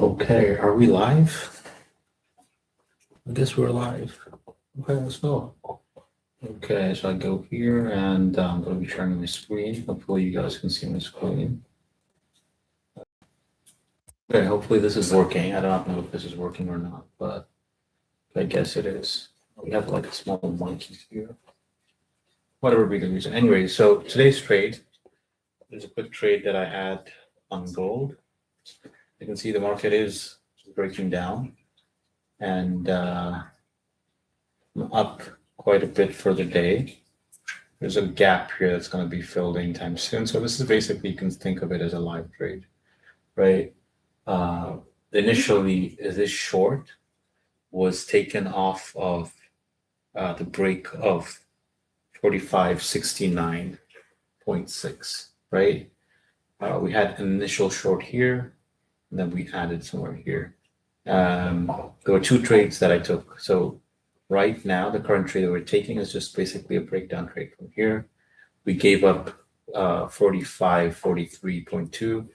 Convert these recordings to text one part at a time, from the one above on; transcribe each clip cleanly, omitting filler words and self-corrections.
Okay, are we live? I guess we're live. Okay, let's go. Okay, so I go here and I'm going to be sharing my screen. Hopefully you guys can see my screen. Okay, hopefully this is working. I don't know if this is working or not, but I guess it is. We have like a small monkey here. Whatever be the reason. Anyway, so today's trade is a quick trade that I had on gold. You can see the market is breaking down and up quite a bit for the day. There's a gap here that's going to be filled anytime soon. So this is basically, you can think of it as a live trade, right? Uh, Initially, this short was taken off of the break of 4569.6, right? We had an initial short here, and then we added somewhere here. There were two trades that I took. So right now, the current trade that we're taking is just basically a breakdown trade from here. We gave up 43.2,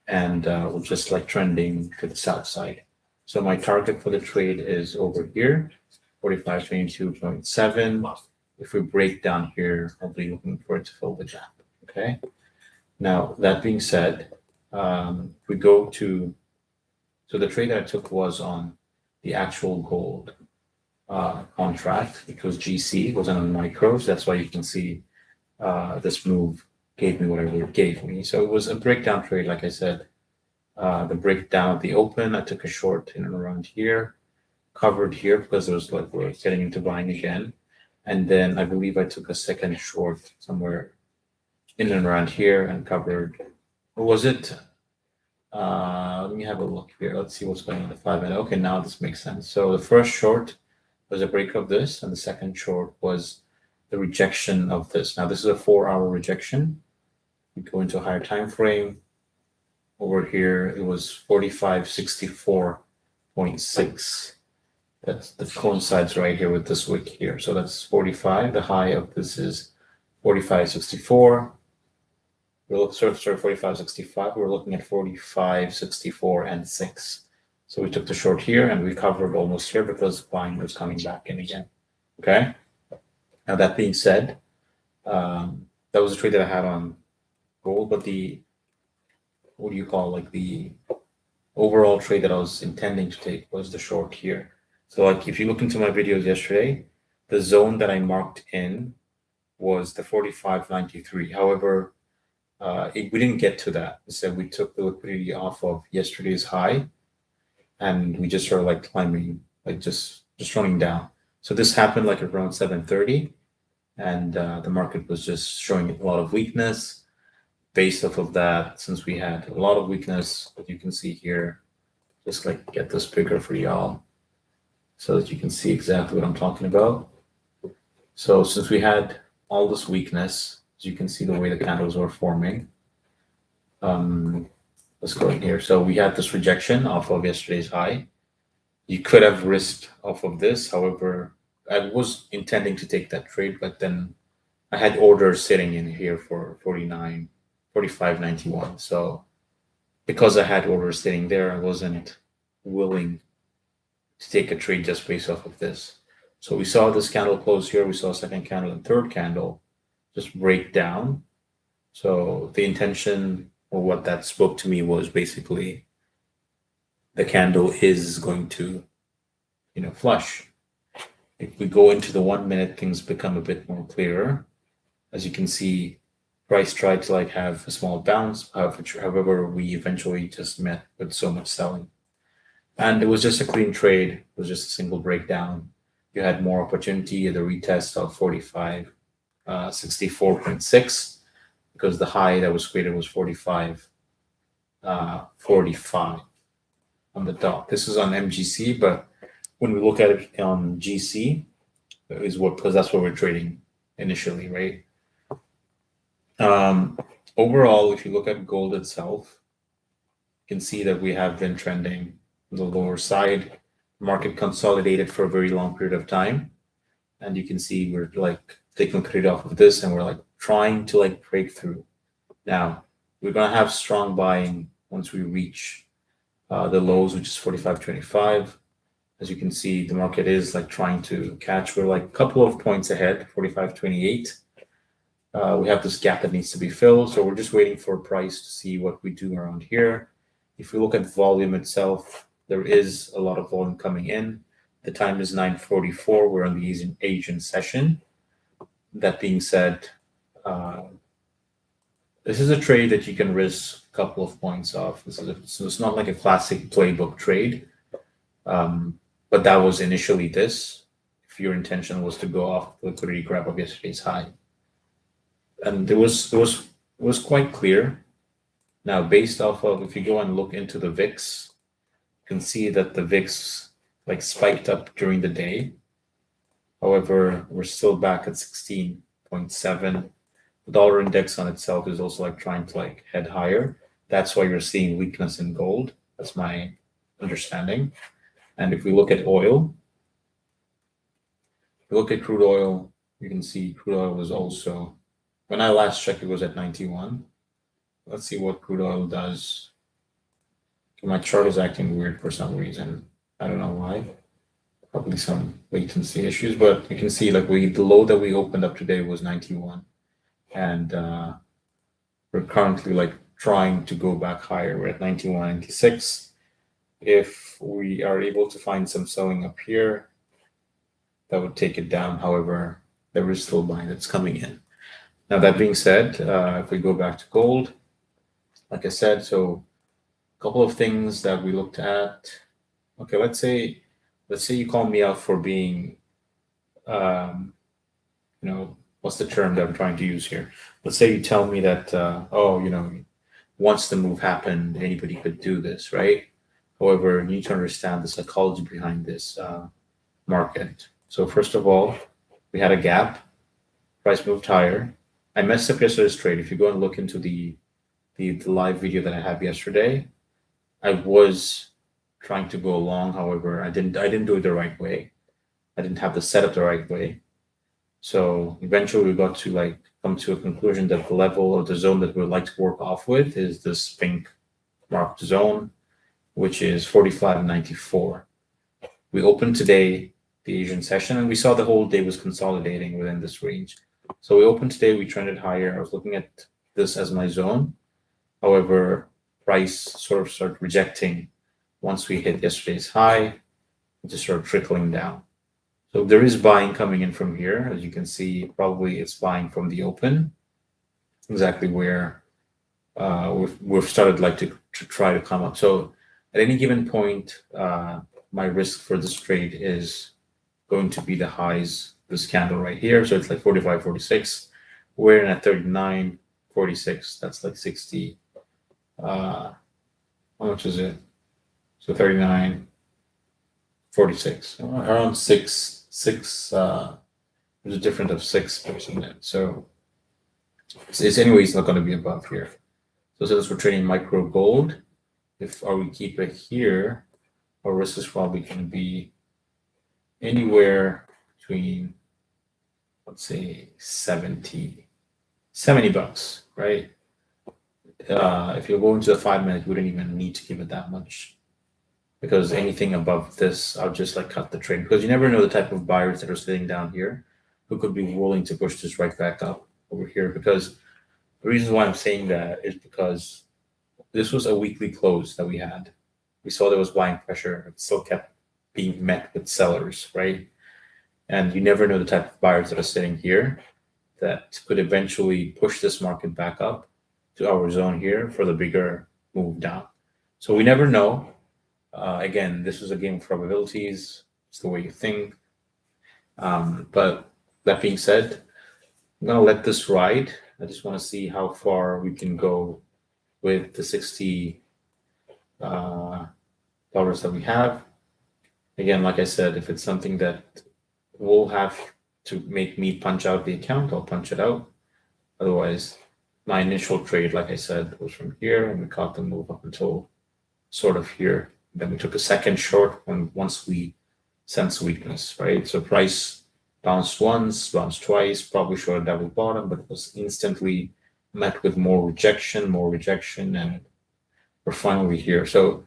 and we're just like trending to the south side. So my target for the trade is over here, 45.22.7. If we break down here, I'll be looking for it to fill the gap. Okay. Now, that being said, we go to, so the trade that I took was on the actual gold contract. It was GC, it wasn't on micros. That's why you can see this move gave me whatever it gave me. So it was a breakdown trade, like I said. The breakdown of the open, I took a short in and around here, covered here because it was like we're getting into buying again. And then I believe I took a second short somewhere in and around here and covered. Or was it? Let me have a look here. Let's see what's going on the 5-minute. Okay, now this makes sense. So the first short was a break of this, and the second short was the rejection of this. Now this is a 4-hour rejection. We go into a higher time frame. Over here, it was 4564.6. That coincides right here with this wick here. So that's 45. The high of this is 4564. We're sorry, 4565. We're looking at 4564 and 6. So we took the short here and we covered almost here because buying was coming back in again. Okay. Now that being said, that was a trade that I had on gold, but the what do you call like the overall trade that I was intending to take was the short here. So like if you look into my videos yesterday, the zone that I marked in was the 45.93. However, we didn't get to that. So we took the liquidity off of yesterday's high, and we just started like climbing, like just running down. So this happened like around 7:30, and the market was just showing a lot of weakness. Based off of that, since we had a lot of weakness, as you can see here, just like get this bigger for y'all so that you can see exactly what I'm talking about. So since we had all this weakness, as you can see the way the candles were forming, let's go in here. So we had this rejection off of yesterday's high. You could have risked off of this. However, I was intending to take that trade, but then I had orders sitting in here for 45.91. So because I had orders sitting there, I wasn't willing to take a trade just based off of this. So we saw this candle close here. We saw a second candle and third candle just break down. So the intention or what that spoke to me was basically the candle is going to, flush. If we go into the 1 minute, things become a bit more clearer. As you can see, price tried to like have a small bounce. However, we eventually just met with so much selling. And it was just a clean trade. It was just a single breakdown. You had more opportunity at the retest of 45.64.6 because the high that was created was 45.45 on the dot. This is on MGC, but when we look at it on GC, because that's what we're trading initially, right? Overall, if you look at gold itself, you can see that we have been trending on the lower side. Market consolidated for a very long period of time. And you can see we're like taking credit off of this and we're like trying to like break through. Now, we're going to have strong buying once we reach the lows, which is 45.25. As you can see, the market is like trying to catch. We're like a couple of points ahead, 45.28. We have this gap that needs to be filled, so we're just waiting for a price to see what we do around here. If we look at volume itself, there is a lot of volume coming in. The time is 9:44. We're on the Asian session. That being said, this is a trade that you can risk a couple of points off. So it's not like a classic playbook trade, but that was initially this. If your intention was to go off the liquidity grab of yesterday's high, and it was quite clear. Now, based off of, if you go and look into the VIX, you can see that the VIX like spiked up during the day. However, we're still back at 16.7. The dollar index on itself is also like trying to like head higher. That's why you're seeing weakness in gold. That's my understanding. And if we look at oil, if we look at crude oil, you can see crude oil was also, when I last checked, it was at 91. Let's see what crude oil does. My chart is acting weird for some reason. I don't know why. Probably some latency issues, but you can see like the low that we opened up today was 91. And we're currently like trying to go back higher. We're at 91, 96. If we are able to find some selling up here, that would take it down. However, there is still buying that's coming in. Now, that being said, if we go back to gold, like I said, so a couple of things that we looked at. Okay, let's say you call me out for being, what's the term that I'm trying to use here? Let's say you tell me that, once the move happened, anybody could do this, right? However, you need to understand the psychology behind this market. So first of all, we had a gap, price moved higher. I messed up yesterday's trade. If you go and look into the live video that I have yesterday, I was trying to go long. However, I didn't do it the right way. I didn't have the setup the right way. So eventually we got to like come to a conclusion that the level of the zone that we would like to work off with is this pink marked zone, which is 45.94. We opened today the Asian session and we saw the whole day was consolidating within this range. So we opened today, we trended higher. I was looking at this as my zone. However, price sort of started rejecting once we hit yesterday's high, it just started trickling down. So there is buying coming in from here. As you can see, probably it's buying from the open, exactly where we've started like to try to come up. So at any given point, my risk for this trade is going to be the highs, this candle right here. So it's like 45.46. We're in at 39.46. That's like 60. How much is it? So 39.46. Around six. There's a difference of 6%. So it's anyways not going to be above here. So since we're trading micro gold, if we keep it here, our risk is probably going to be anywhere between, let's say, $70, right? If you go into the 5 minute, we wouldn't even need to give it that much, because anything above this, I'll just like cut the trade, because you never know the type of buyers that are sitting down here who could be willing to push this right back up over here. Because the reason why I'm saying that is because this was a weekly close that we had. We saw there was buying pressure. It still kept being met with sellers, right? And you never know the type of buyers that are sitting here that could eventually push this market back up to our zone here for the bigger move down. So we never know. Again, this is a game of probabilities. It's the way you think. But that being said, I'm going to let this ride. I just want to see how far we can go with the $60 that we have. Again, like I said, if it's something that will have to make me punch out the account, I'll punch it out. Otherwise, my initial trade, like I said, was from here, and we caught the move up until sort of here. Then we took a second short once we sense weakness, right? So price bounced once, bounced twice, probably showed a double bottom, but it was instantly met with more rejection, and we're finally here. So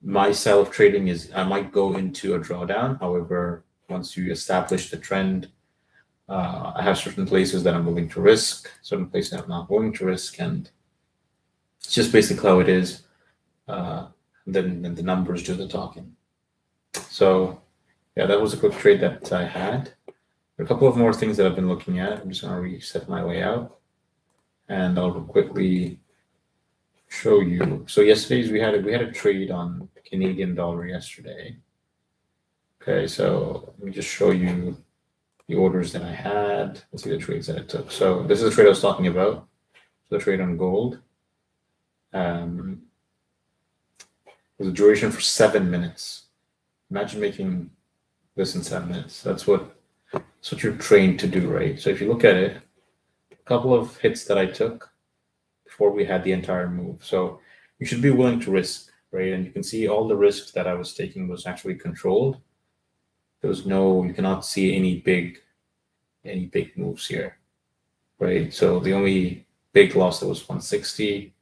My style of trading is I might go into a drawdown. However, once you establish the trend, I have certain places that I'm willing to risk, certain places that I'm not willing to risk, and it's just basically how it is. Then the numbers do the talking. So yeah, that was a quick trade that I had. There are a couple of more things that I've been looking at. I'm just going to reset my way out, and I'll quickly show you. So yesterday's we had a trade on Canadian dollar yesterday. Okay, so let me just show you the orders that I had. Let's see the trades that I took. So this is the trade I was talking about. So the trade on gold. It was a duration for 7 minutes. Imagine making this in 7 minutes. That's what you're trained to do, right? So if you look at it, a couple of hits that I took before we had the entire move. So you should be willing to risk, right? And you can see all the risks that I was taking was actually controlled. There was you cannot see any big moves here, right? So the only big loss that was 160.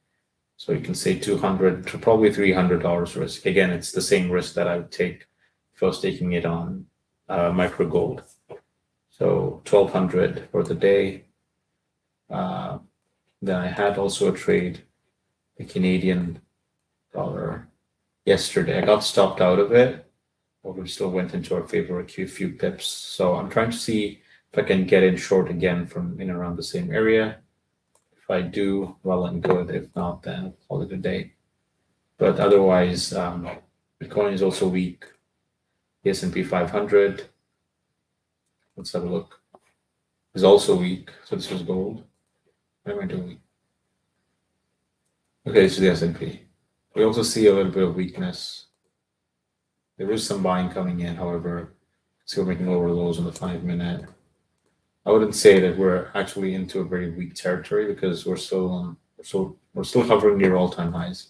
So you can say 200 to probably $300 risk. Again, it's the same risk that I would take if I was taking it on micro gold. So 1,200 for the day. Then I had also a trade, the Canadian dollar yesterday. I got stopped out of it, but we still went into our favor a few pips. So I'm trying to see if I can get in short again from in around the same area. If I do, well and good. If not, then I'll call it a day. But otherwise, Bitcoin is also weak. The S&P 500, let's have a look, is also weak. So this was gold. What am I doing? Okay, this is the S&P. We also see a little bit of weakness. There is some buying coming in, however, still making lower lows on the 5-minute. I wouldn't say that we're actually into a very weak territory because we're still hovering near all-time highs.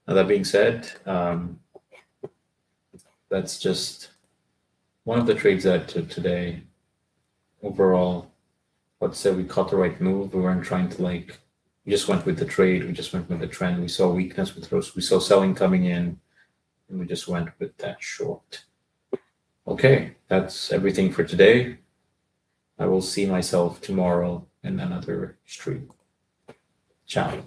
Now that being said, that's just one of the trades that I took today. Overall, let's say we caught the right move. We weren't trying to we just went with the trade. We just went with the trend. We saw weakness we saw selling coming in, and we just went with that short. Okay, that's everything for today. I will see myself tomorrow in another stream. Ciao.